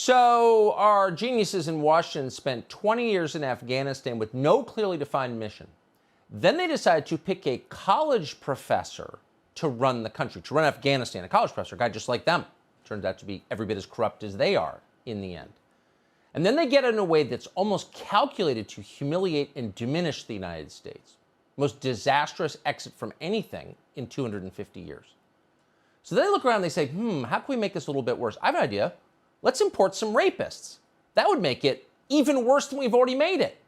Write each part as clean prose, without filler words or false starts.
So our geniuses in Washington spent 20 years in Afghanistan with no clearly defined mission. Then they decided to pick a college professor to run the country, to run Afghanistan, a college professor, a guy just like them. Turns out to be every bit as corrupt as they are in the end. And then they get it in a way that's almost calculated to humiliate and diminish the United States. Most disastrous exit from anything in 250 years. So they look around and they say, how can we make this a little bit worse? I have an idea. Let's import some rapists. That would make it even worse than we've already made it.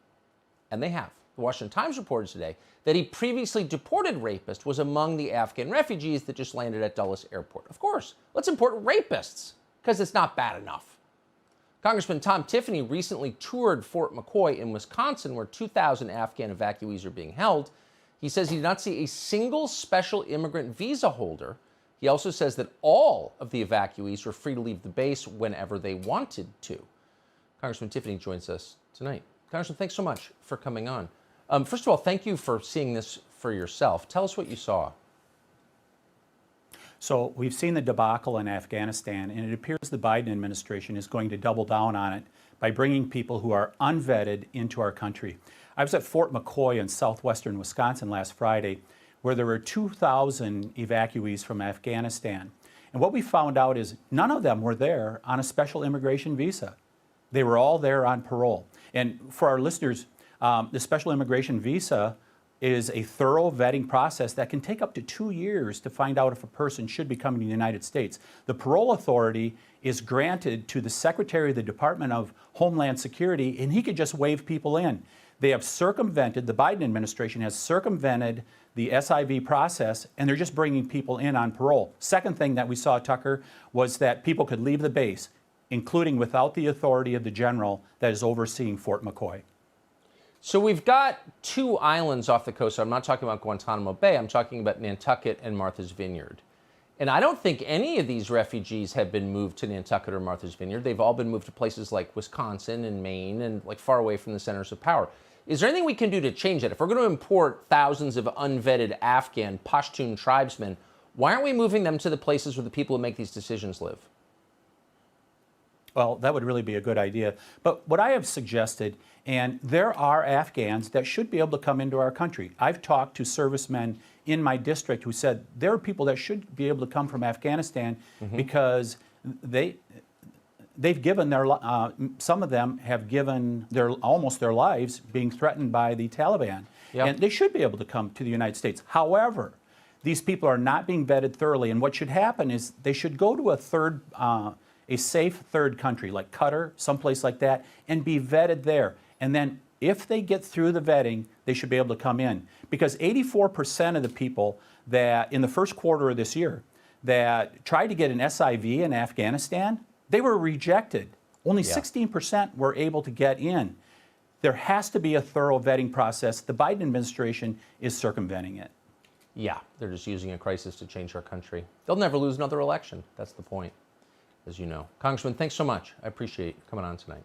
And they have. The Washington Times reported today that a previously deported rapist was among the Afghan refugees that just landed at Dulles Airport. Of course, let's import rapists, because it's not bad enough. Congressman Tom Tiffany recently toured Fort McCoy in Wisconsin, where 2,000 Afghan evacuees are being held. He says he did not see a single special immigrant visa holder. He also says that all of the evacuees were free to leave the base whenever they wanted to. Congressman Tiffany joins us tonight. Congressman, thanks so much for coming on. First of all, thank you for seeing this for yourself. Tell us what you saw. So we've seen the debacle in Afghanistan, and it appears the Biden administration is going to double down on it by bringing people who are unvetted into our country. I was at Fort McCoy in southwestern Wisconsin last Friday, where there were 2,000 evacuees from Afghanistan. And what we found out is none of them were there on a special immigration visa. They were all there on parole. And for our listeners, the special immigration visa is a thorough vetting process that can take up to 2 years to find out if a person should be coming to the United States. The parole authority is granted to the Secretary of the Department of Homeland Security, and he could just wave people in. They have circumvented, the Biden administration has circumvented the SIV process, and they're just bringing people in on parole. Second thing that we saw, Tucker, was that people could leave the base, including without the authority of the general that is overseeing Fort McCoy. So we've got two islands off the coast. So I'm not talking about Guantanamo Bay. I'm talking about Nantucket and Martha's Vineyard. And I don't think any of these refugees have been moved to Nantucket or Martha's Vineyard. They've all been moved to places like Wisconsin and Maine and like far away from the centers of power. Is there anything we can do to change that? If we're going to import thousands of unvetted Afghan Pashtun tribesmen, why aren't we moving them to the places where the people who make these decisions live? Well, that would really be a good idea. But what I have suggested, and there are Afghans that should be able to come into our country. I've talked to servicemen in my district who said there are people that should be able to come from Afghanistan because they've given their, some of them have given almost their lives being threatened by the Taliban. Yep. And they should be able to come to the United States. However, these people are not being vetted thoroughly, and what should happen is they should go to a safe third country like Qatar, someplace like that, and be vetted there. And then if they get through the vetting, they should be able to come in. Because 84% of the people that in the first quarter of this year that tried to get an SIV in Afghanistan, they were rejected. Only 16% were able to get in. There has to be a thorough vetting process. The Biden administration is circumventing it. Yeah, they're just using a crisis to change our country. They'll never lose another election. That's the point, as you know. Congressman, thanks so much. I appreciate you coming on tonight.